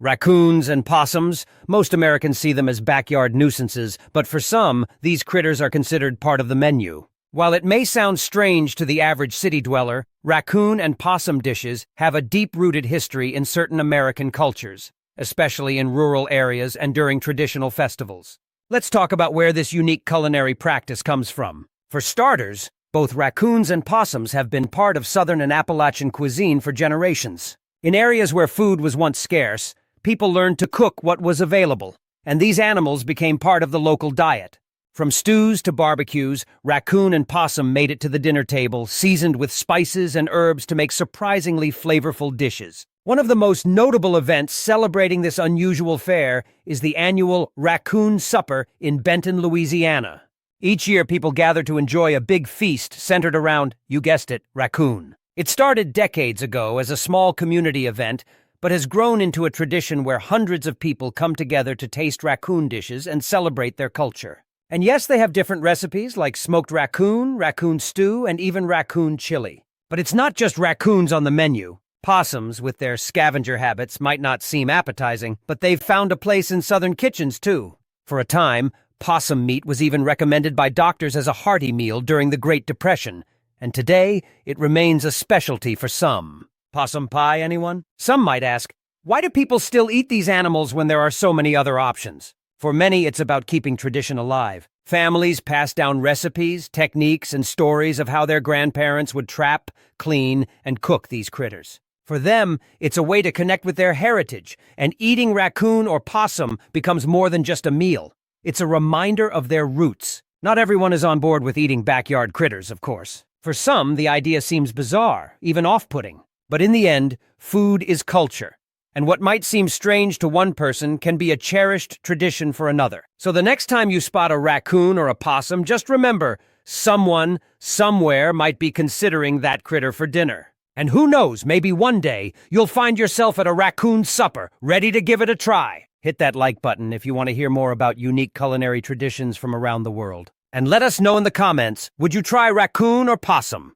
Raccoons and possums, most Americans see them as backyard nuisances, but for some, these critters are considered part of the menu. While it may sound strange to the average city dweller, raccoon and possum dishes have a deep-rooted history in certain American cultures, especially in rural areas and during traditional festivals. Let's talk about where this unique culinary practice comes from. For starters, both raccoons and possums have been part of Southern and Appalachian cuisine for generations. In areas where food was once scarce, people learned to cook what was available, and these animals became part of the local diet. From stews to barbecues, raccoon and possum made it to the dinner table, seasoned with spices and herbs to make surprisingly flavorful dishes. One of the most notable events celebrating this unusual fare is the annual Raccoon Supper in Benton, Louisiana. Each year, people gather to enjoy a big feast centered around, you guessed it, raccoon. It started decades ago as a small community event, but has grown into a tradition where hundreds of people come together to taste raccoon dishes and celebrate their culture. And yes, they have different recipes like smoked raccoon, raccoon stew, and even raccoon chili. But it's not just raccoons on the menu. Possums, with their scavenger habits, might not seem appetizing, but they've found a place in Southern kitchens, too. For a time, possum meat was even recommended by doctors as a hearty meal during the Great Depression, and today it remains a specialty for some. Possum pie, anyone? Some might ask, why do people still eat these animals when there are so many other options? For many, it's about keeping tradition alive. Families pass down recipes, techniques, and stories of how their grandparents would trap, clean, and cook these critters. For them, it's a way to connect with their heritage, and eating raccoon or possum becomes more than just a meal. It's a reminder of their roots. Not everyone is on board with eating backyard critters, of course. For some, the idea seems bizarre, even off-putting. But in the end, food is culture. And what might seem strange to one person can be a cherished tradition for another. So the next time you spot a raccoon or a possum, just remember, someone, somewhere might be considering that critter for dinner. And who knows, maybe one day you'll find yourself at a raccoon supper, ready to give it a try. Hit that like button if you want to hear more about unique culinary traditions from around the world. And let us know in the comments, would you try raccoon or possum?